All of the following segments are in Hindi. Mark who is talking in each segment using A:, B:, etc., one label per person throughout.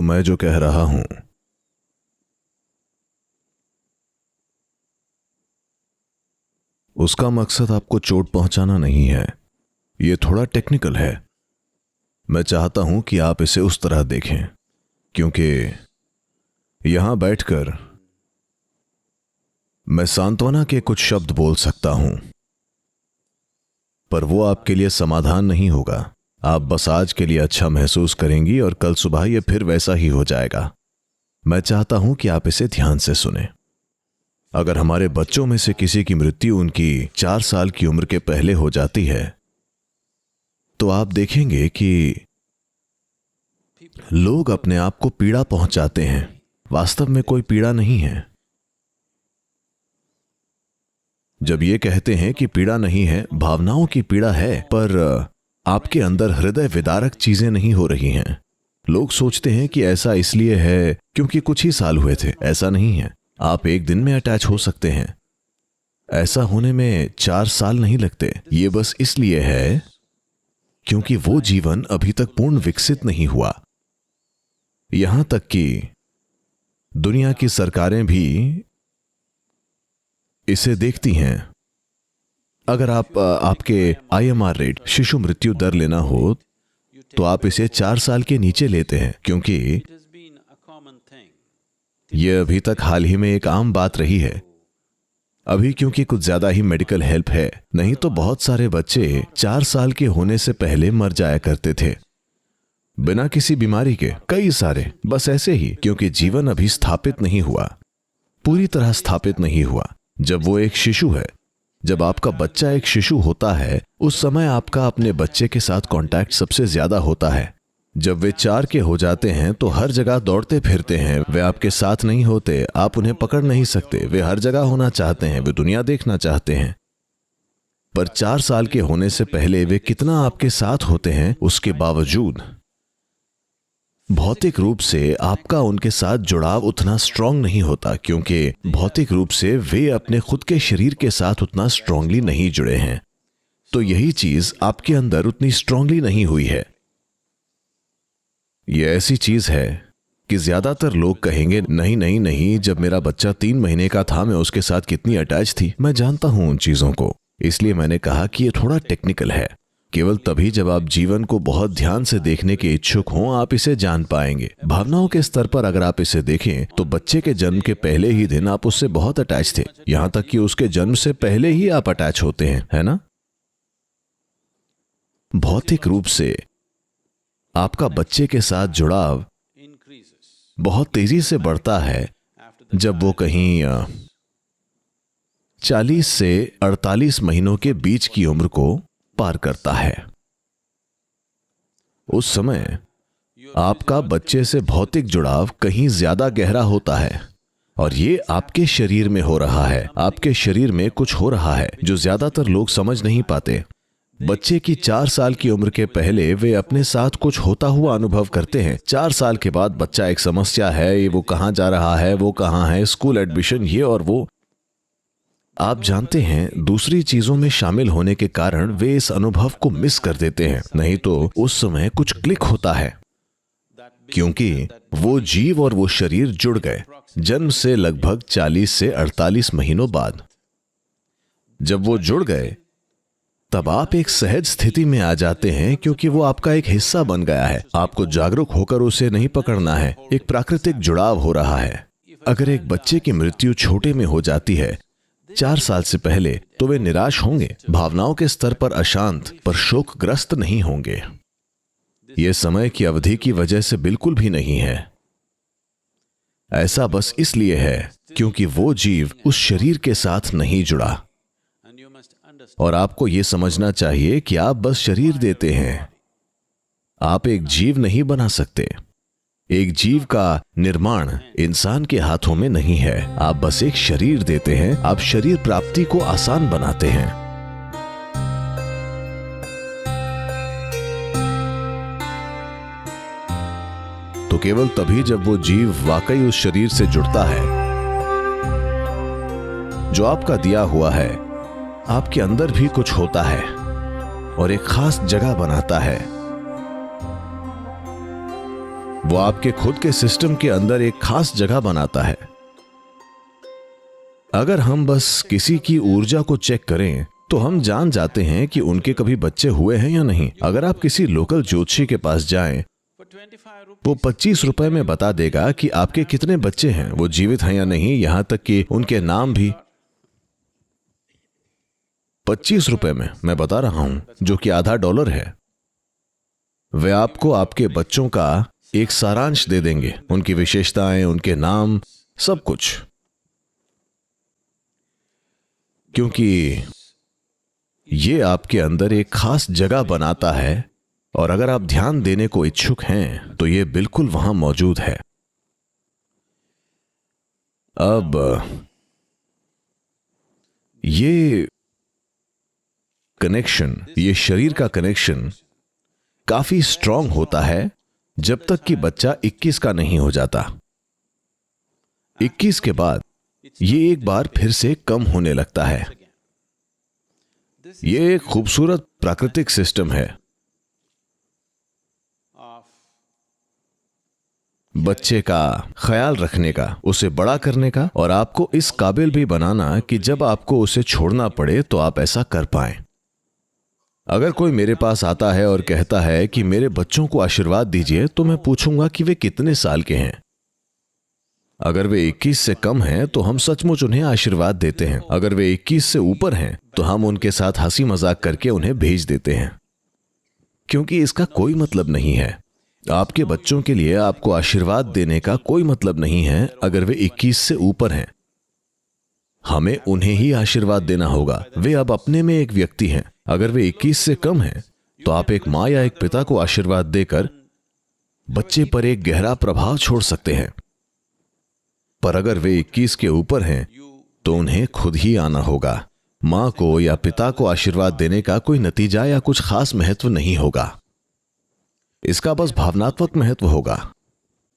A: मैं जो कह रहा हूं उसका मकसद आपको चोट पहुंचाना नहीं है। यह थोड़ा टेक्निकल है। मैं चाहता हूं कि आप इसे उस तरह देखें, क्योंकि यहां बैठकर मैं सांत्वना के कुछ शब्द बोल सकता हूं, पर वो आपके लिए समाधान नहीं होगा। आप बस आज के लिए अच्छा महसूस करेंगी और कल सुबह यह फिर वैसा ही हो जाएगा। मैं चाहता हूं कि आप इसे ध्यान से सुनें। अगर हमारे बच्चों में से किसी की मृत्यु उनकी 4 साल की उम्र के पहले हो जाती है, तो आप देखेंगे कि लोग अपने आप को पीड़ा पहुंचाते हैं। वास्तव में कोई पीड़ा नहीं है। जब ये कहते हैं कि पीड़ा नहीं है, भावनाओं की पीड़ा है, पर आपके अंदर हृदय विदारक चीजें नहीं हो रही हैं। लोग सोचते हैं कि ऐसा इसलिए है क्योंकि कुछ ही साल हुए थे। ऐसा नहीं है। आप एक दिन में अटैच हो सकते हैं। ऐसा होने में 4 साल नहीं लगते। ये बस इसलिए है क्योंकि वो जीवन अभी तक पूर्ण विकसित नहीं हुआ। यहां तक कि दुनिया की सरकारें भी इसे देखती हैं। अगर आपके IMR रेट, शिशु मृत्यु दर लेना हो, तो आप इसे 4 साल के नीचे लेते हैं, क्योंकि यह अभी तक हाल ही में एक आम बात रही है। अभी क्योंकि कुछ ज्यादा ही मेडिकल हेल्प है, नहीं तो बहुत सारे बच्चे 4 साल के होने से पहले मर जाया करते थे, बिना किसी बीमारी के। कई सारे बस ऐसे ही, क्योंकि जीवन अभी स्थापित नहीं हुआ, पूरी तरह स्थापित नहीं हुआ। जब वो एक शिशु है, जब आपका बच्चा एक शिशु होता है, उस समय आपका अपने बच्चे के साथ कांटेक्ट सबसे ज्यादा होता है। जब वे 4 के हो जाते हैं तो हर जगह दौड़ते फिरते हैं। वे आपके साथ नहीं होते, आप उन्हें पकड़ नहीं सकते। वे हर जगह होना चाहते हैं, वे दुनिया देखना चाहते हैं। पर 4 साल के होने से पहले वे कितना आपके साथ होते हैं, उसके बावजूद भौतिक रूप से आपका उनके साथ जुड़ाव उतना स्ट्रांग नहीं होता, क्योंकि भौतिक रूप से वे अपने खुद के शरीर के साथ उतना स्ट्रांगली नहीं जुड़े हैं। तो यही चीज आपके अंदर उतनी स्ट्रांगली नहीं हुई है। यह ऐसी चीज है कि ज्यादातर लोग कहेंगे, नहीं नहीं नहीं, जब मेरा बच्चा 3 महीने का था मैं उसके साथ कितनी अटैच थी। मैं जानता हूं उन चीजों को, इसलिए मैंने कहा कि यह थोड़ा टेक्निकल है। केवल तभी जब आप जीवन को बहुत ध्यान से देखने के इच्छुक हों, आप इसे जान पाएंगे। भावनाओं के स्तर पर अगर आप इसे देखें, तो बच्चे के जन्म के पहले ही दिन आप उससे बहुत अटैच थे। यहां तक कि उसके जन्म से पहले ही आप अटैच होते हैं, है ना? भौतिक रूप से आपका बच्चे के साथ जुड़ाव बहुत तेजी से बढ़ता है जब वो कहीं 40 से 48 महीनों के बीच की उम्र को पार करता है। उस समय आपका बच्चे से भौतिक जुड़ाव कहीं ज्यादा गहरा होता है, और ये आपके शरीर में हो रहा है। आपके शरीर में कुछ हो रहा है जो ज्यादातर लोग समझ नहीं पाते। बच्चे की 4 साल की उम्र के पहले वे अपने साथ कुछ होता हुआ अनुभव करते हैं। 4 साल के बाद बच्चा एक समस्या है, ये वो कहां जा रहा है, वो कहां है, स्कूल एडमिशन, ये और वो। आप जानते हैं, दूसरी चीजों में शामिल होने के कारण वे इस अनुभव को मिस कर देते हैं। नहीं तो उस समय कुछ क्लिक होता है, क्योंकि वो जीव और वो शरीर जुड़ गए जन्म से लगभग 40 से 48 महीनों बाद। जब वो जुड़ गए, तब आप एक सहज स्थिति में आ जाते हैं, क्योंकि वो आपका एक हिस्सा बन गया है। आपको जागरूक होकर उसे नहीं पकड़ना है, एक प्राकृतिक जुड़ाव हो रहा है। अगर एक बच्चे की मृत्यु छोटे में हो जाती है 4 साल से पहले, तो वे निराश होंगे, भावनाओं के स्तर पर अशांत, पर शोकग्रस्त नहीं होंगे। यह समय की अवधि की वजह से बिल्कुल भी नहीं है। ऐसा बस इसलिए है क्योंकि वो जीव उस शरीर के साथ नहीं जुड़ा। और आपको यह समझना चाहिए कि आप बस शरीर देते हैं, आप एक जीव नहीं बना सकते। एक जीव का निर्माण इंसान के हाथों में नहीं है। आप बस एक शरीर देते हैं, आप शरीर प्राप्ति को आसान बनाते हैं। तो केवल तभी जब वो जीव वाकई उस शरीर से जुड़ता है जो आपका दिया हुआ है, आपके अंदर भी कुछ होता है और एक खास जगह बनाता है। वो आपके खुद के सिस्टम के अंदर एक खास जगह बनाता है। अगर हम बस किसी की ऊर्जा को चेक करें तो हम जान जाते हैं कि उनके कभी बच्चे हुए हैं या नहीं। अगर आप किसी लोकल ज्योतिषी के पास जाएं, वो 25 रुपए में बता देगा कि आपके कितने बच्चे हैं, वो जीवित हैं या नहीं, यहां तक कि उनके नाम भी। 25 रुपए में मैं बता रहा हूं, जो कि आधा डॉलर है। वे आपको आपके बच्चों का एक सारांश दे देंगे, उनकी विशेषताएं, उनके नाम, सब कुछ। क्योंकि ये आपके अंदर एक खास जगह बनाता है, और अगर आप ध्यान देने को इच्छुक हैं तो ये बिल्कुल वहां मौजूद है। अब ये कनेक्शन, ये शरीर का कनेक्शन काफी स्ट्रांग होता है जब तक कि बच्चा 21 का नहीं हो जाता। 21 के बाद ये एक बार फिर से कम होने लगता है। ये एक खूबसूरत प्राकृतिक सिस्टम है। बच्चे का ख्याल रखने का, उसे बड़ा करने का, और आपको इस काबिल भी बनाना कि जब आपको उसे छोड़ना पड़े तो आप ऐसा कर पाएं। अगर कोई मेरे पास आता है और कहता है कि मेरे बच्चों को आशीर्वाद दीजिए, तो मैं पूछूंगा कि वे कितने साल के हैं। अगर वे 21 से कम हैं तो हम सचमुच उन्हें आशीर्वाद देते हैं। अगर वे 21 से ऊपर हैं तो हम उनके साथ हंसी मजाक करके उन्हें भेज देते हैं, क्योंकि इसका कोई मतलब नहीं है। आपके बच्चों के लिए आपको आशीर्वाद देने का कोई मतलब नहीं है अगर वे 21 से ऊपर हैं। हमें उन्हें ही आशीर्वाद देना होगा। वे अब अपने में एक व्यक्ति हैं। अगर वे 21 से कम हैं तो आप एक माँ या एक पिता को आशीर्वाद देकर बच्चे पर एक गहरा प्रभाव छोड़ सकते हैं। पर अगर वे 21 के ऊपर हैं तो उन्हें खुद ही आना होगा। माँ को या पिता को आशीर्वाद देने का कोई नतीजा या कुछ खास महत्व नहीं होगा। इसका बस भावनात्मक महत्व होगा।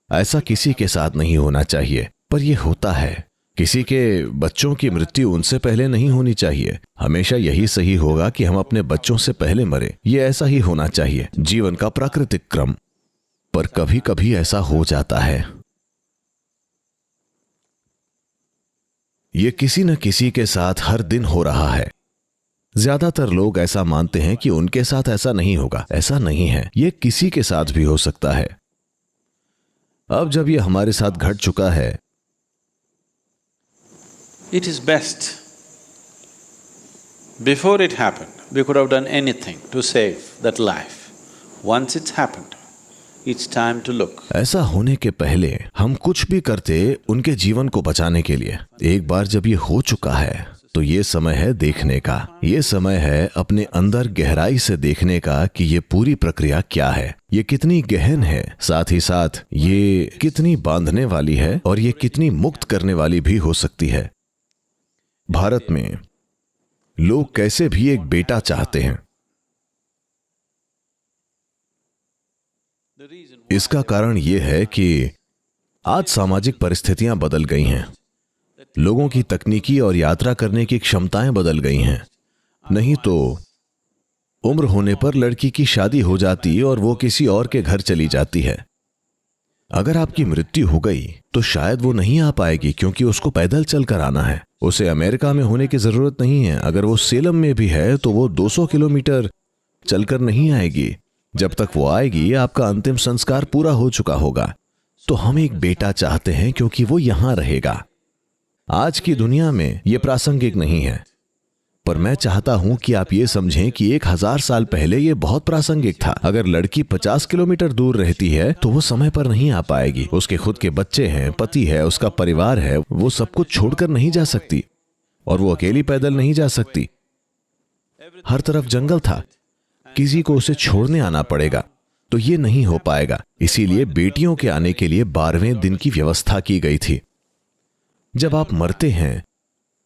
A: ऐसा किसी के साथ नहीं होना चाहिए, पर यह होता है। किसी के बच्चों की मृत्यु उनसे पहले नहीं होनी चाहिए। हमेशा यही सही होगा कि हम अपने बच्चों से पहले मरे। यह ऐसा ही होना चाहिए, जीवन का प्राकृतिक क्रम। पर कभी कभी ऐसा हो जाता है। यह किसी न किसी के साथ हर दिन हो रहा है। ज्यादातर लोग ऐसा मानते हैं कि उनके साथ ऐसा नहीं होगा। ऐसा नहीं है, यह किसी के साथ भी हो सकता है। अब जब यह हमारे साथ घट चुका है,
B: it is best. Before it happened, we could have done anything to save that life. Once it's happened, it's time to look.
A: ऐसा होने के पहले हम कुछ भी करते उनके जीवन को बचाने के लिए। एक बार जब ये हो चुका है तो ये समय है देखने का। ये समय है अपने अंदर गहराई से देखने का कि ये पूरी प्रक्रिया क्या है, ये कितनी गहन है, साथ ही साथ ये कितनी बांधने वाली है और ये कितनी मुक्त करने वाली भी हो सकती है। भारत में लोग कैसे भी एक बेटा चाहते हैं। इसका कारण यह है कि आज सामाजिक परिस्थितियां बदल गई हैं। लोगों की तकनीकी और यात्रा करने की क्षमताएं बदल गई हैं। नहीं तो उम्र होने पर लड़की की शादी हो जाती और वो किसी और के घर चली जाती है। अगर आपकी मृत्यु हो गई तो शायद वो नहीं आ पाएगी, क्योंकि उसको पैदल चलकर आना है। उसे अमेरिका में होने की जरूरत नहीं है। अगर वो सेलम में भी है तो वो 200 किलोमीटर चलकर नहीं आएगी। जब तक वो आएगी आपका अंतिम संस्कार पूरा हो चुका होगा। तो हम एक बेटा चाहते हैं क्योंकि वो यहां रहेगा। आज की दुनिया में यह प्रासंगिक नहीं है, पर मैं चाहता हूं कि आप ये समझें कि 1000 साल पहले यह बहुत प्रासंगिक था। अगर लड़की 50 किलोमीटर दूर रहती है तो वो समय पर नहीं आ पाएगी। उसके खुद के बच्चे हैं, पति है, उसका परिवार है, वो सब कुछ छोड़कर नहीं जा सकती और वो अकेली पैदल नहीं जा सकती। हर तरफ जंगल था, किसी को उसे छोड़ने आना पड़ेगा, तो ये नहीं हो पाएगा। इसीलिए बेटियों के आने के लिए 12वें दिन की व्यवस्था की गई थी। जब आप मरते हैं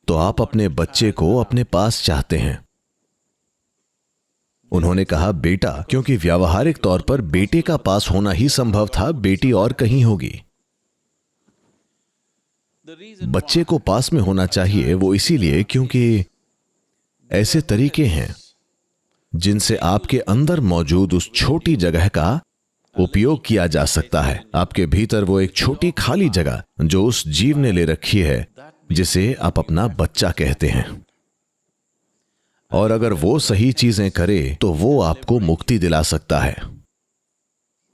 A: तो आप अपने बच्चे को अपने पास चाहते हैं। उन्होंने कहा बेटा, क्योंकि व्यावहारिक तौर पर बेटे का पास होना ही संभव था, बेटी और कहीं होगी। बच्चे को पास में होना चाहिए वो इसीलिए क्योंकि ऐसे तरीके हैं जिनसे आपके अंदर मौजूद उस छोटी जगह का उपयोग किया जा सकता है। आपके भीतर वो एक छोटी खाली जगह जो उस जीव ने ले रखी है, जिसे आप अपना बच्चा कहते हैं। और अगर वो सही चीजें करे तो वो आपको मुक्ति दिला सकता है।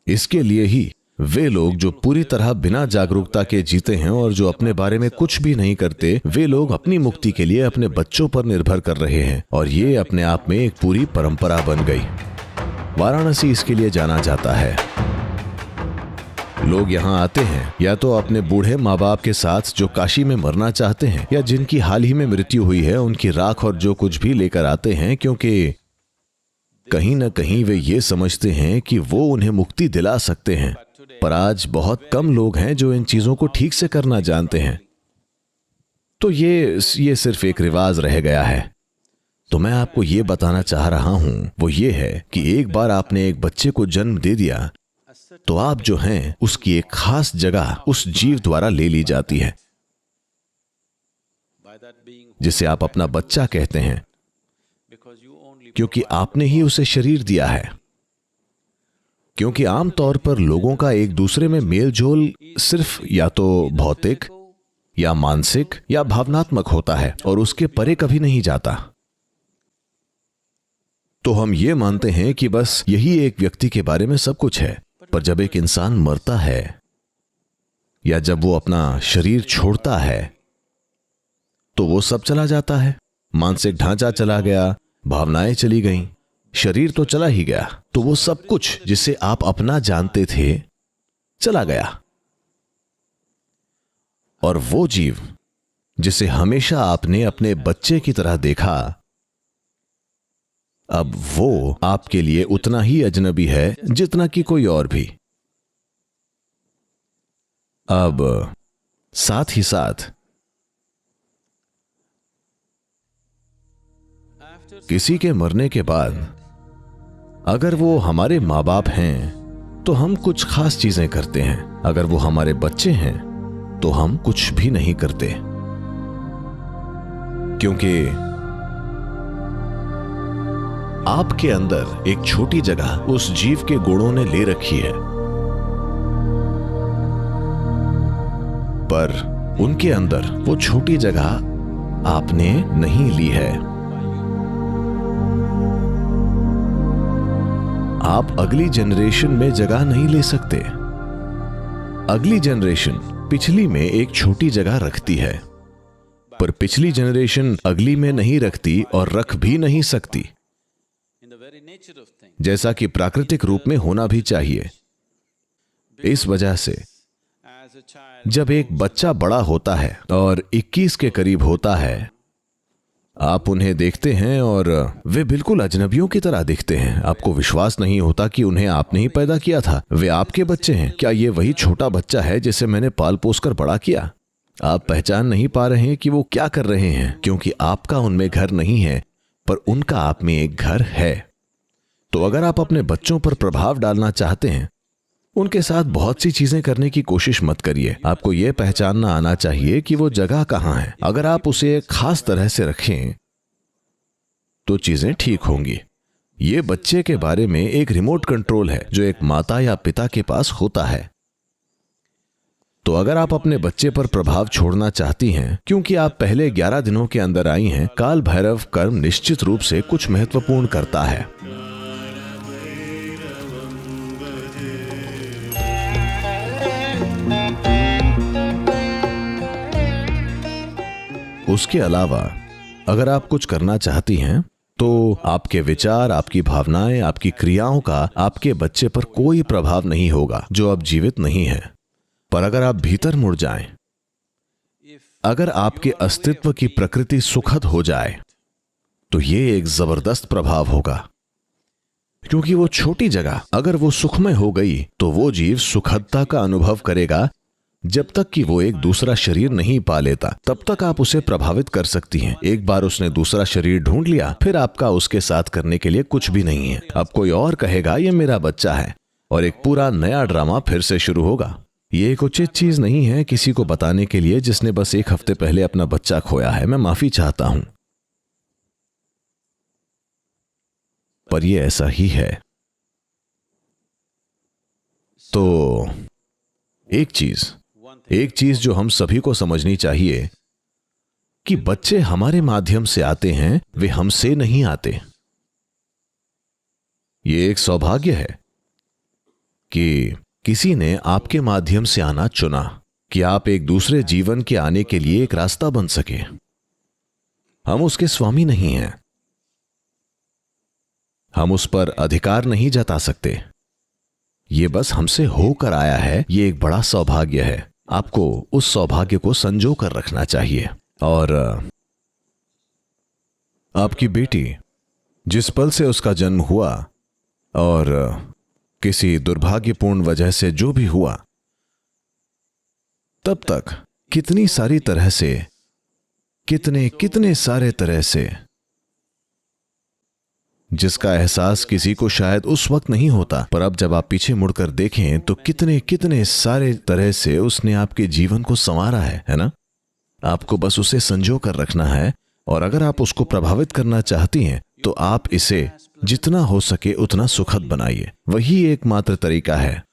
A: इसके लिए ही वे लोग जो पूरी तरह बिना जागरूकता के जीते हैं और जो अपने बारे में कुछ भी नहीं करते, वे लोग अपनी मुक्ति के लिए अपने बच्चों पर निर्भर कर रहे हैं, और ये अपने आप में एक पूरी परंपरा बन गई। वाराणसी इसके लिए जाना जाता है। लोग यहाँ आते हैं या तो अपने बूढ़े माँ बाप के साथ जो काशी में मरना चाहते हैं, या जिनकी हाल ही में मृत्यु हुई है, उनकी राख और जो कुछ भी लेकर आते हैं, क्योंकि कहीं ना कहीं वे ये समझते हैं कि वो उन्हें मुक्ति दिला सकते हैं। पर आज बहुत कम लोग हैं जो इन चीजों को ठीक से करना जानते हैं। तो ये सिर्फ एक रिवाज रह गया है। तो मैं आपको ये बताना चाह रहा हूं वो ये है कि एक बार आपने एक बच्चे को जन्म दे दिया तो आप जो हैं उसकी एक खास जगह उस जीव द्वारा ले ली जाती है, जिसे आप अपना बच्चा कहते हैं, क्योंकि आपने ही उसे शरीर दिया है। क्योंकि आमतौर पर लोगों का एक दूसरे में मेलजोल सिर्फ या तो भौतिक या मानसिक या भावनात्मक होता है और उसके परे कभी नहीं जाता। तो हम ये मानते हैं कि बस यही एक व्यक्ति के बारे में सब कुछ है। पर जब एक इंसान मरता है या जब वो अपना शरीर छोड़ता है तो वो सब चला जाता है। मानसिक ढांचा चला गया, भावनाएं चली गईं, शरीर तो चला ही गया। तो वो सब कुछ जिसे आप अपना जानते थे चला गया। और वो जीव जिसे हमेशा आपने अपने बच्चे की तरह देखा, अब वो आपके लिए उतना ही अजनबी है जितना कि कोई और भी। अब साथ ही साथ किसी के मरने के बाद अगर वो हमारे माँ बाप हैं तो हम कुछ खास चीजें करते हैं। अगर वो हमारे बच्चे हैं तो हम कुछ भी नहीं करते, क्योंकि आपके अंदर एक छोटी जगह उस जीव के गुणों ने ले रखी है, पर उनके अंदर वो छोटी जगह आपने नहीं ली है। आप अगली जनरेशन में जगह नहीं ले सकते। अगली जनरेशन पिछली में एक छोटी जगह रखती है, पर पिछली जनरेशन अगली में नहीं रखती और रख भी नहीं सकती, जैसा कि प्राकृतिक रूप में होना भी चाहिए। इस वजह से जब एक बच्चा बड़ा होता है और 21 के करीब होता है, आप उन्हें देखते हैं और वे बिल्कुल अजनबियों की तरह दिखते हैं। आपको विश्वास नहीं होता कि उन्हें आपने ही पैदा किया था। वे आपके बच्चे हैं। क्या ये वही छोटा बच्चा है जिसे मैंने पाल पोस कर बड़ा किया? आप पहचान नहीं पा रहे हैं कि वो क्या कर रहे हैं, क्योंकि आपका उनमें घर नहीं है, पर उनका आप में एक घर है। तो अगर आप अपने बच्चों पर प्रभाव डालना चाहते हैं, उनके साथ बहुत सी चीजें करने की कोशिश मत करिए। आपको यह पहचानना आना चाहिए कि वो जगह कहां है। अगर आप उसे एक खास तरह से रखें तो चीजें ठीक होंगी। ये बच्चे के बारे में एक रिमोट कंट्रोल है जो एक माता या पिता के पास होता है। तो अगर आप अपने बच्चे पर प्रभाव छोड़ना चाहती हैं, क्योंकि आप पहले 11 दिनों के अंदर आई हैं, काल भैरव कर्म निश्चित रूप से कुछ महत्वपूर्ण करता है। उसके अलावा अगर आप कुछ करना चाहती हैं तो आपके विचार, आपकी भावनाएं, आपकी क्रियाओं का आपके बच्चे पर कोई प्रभाव नहीं होगा जो अब जीवित नहीं है। पर अगर आप भीतर मुड़ जाएं, अगर आपके अस्तित्व की प्रकृति सुखद हो जाए, तो ये एक जबरदस्त प्रभाव होगा। क्योंकि वो छोटी जगह अगर वो सुखमय हो गई तो वो जीव सुखदता का अनुभव करेगा। जब तक कि वो एक दूसरा शरीर नहीं पा लेता, तब तक आप उसे प्रभावित कर सकती हैं। एक बार उसने दूसरा शरीर ढूंढ लिया, फिर आपका उसके साथ करने के लिए कुछ भी नहीं है। अब कोई और कहेगा ये मेरा बच्चा है, और एक पूरा नया ड्रामा फिर से शुरू होगा। ये एक उचित चीज नहीं है किसी को बताने के लिए जिसने बस एक हफ्ते पहले अपना बच्चा खोया है। मैं माफी चाहता हूं, पर यह ऐसा ही है। तो एक चीज जो हम सभी को समझनी चाहिए कि बच्चे हमारे माध्यम से आते हैं, वे हमसे नहीं आते। ये एक सौभाग्य है कि किसी ने आपके माध्यम से आना चुना, कि आप एक दूसरे जीवन के आने के लिए एक रास्ता बन सके। हम उसके स्वामी नहीं हैं, हम उस पर अधिकार नहीं जता सकते। ये बस हमसे होकर आया है। ये एक बड़ा सौभाग्य है। आपको उस सौभाग्य को संजो कर रखना चाहिए। और आपकी बेटी, जिस पल से उसका जन्म हुआ और किसी दुर्भाग्यपूर्ण वजह से जो भी हुआ, तब तक कितनी सारी तरह से, कितने सारे तरह से, जिसका एहसास किसी को शायद उस वक्त नहीं होता, पर अब जब आप पीछे मुड़कर देखें तो कितने सारे तरह से उसने आपके जीवन को संवारा है ना? आपको बस उसे संजो कर रखना है। और अगर आप उसको प्रभावित करना चाहती हैं तो आप इसे जितना हो सके उतना सुखद बनाइए। वही एकमात्र तरीका है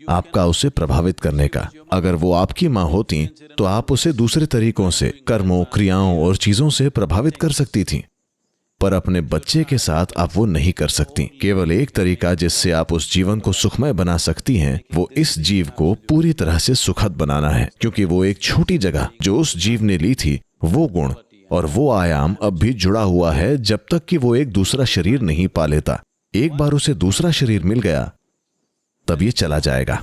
A: आपका उसे प्रभावित करने का। अगर वो आपकी मां होती तो आप उसे दूसरे तरीकों से, कर्मों, क्रियाओं और चीजों से प्रभावित कर सकती थी, पर अपने बच्चे के साथ आप वो नहीं कर सकती। केवल एक तरीका जिससे आप उस जीवन को सुखमय बना सकती हैं, वो इस जीव को पूरी तरह से सुखद बनाना है, क्योंकि वो एक छोटी जगह जो उस जीव ने ली थी, वो गुण और वो आयाम अब भी जुड़ा हुआ है जब तक कि वो एक दूसरा शरीर नहीं पा लेता। एक बार उसे दूसरा शरीर मिल गया, तब ये चला जाएगा।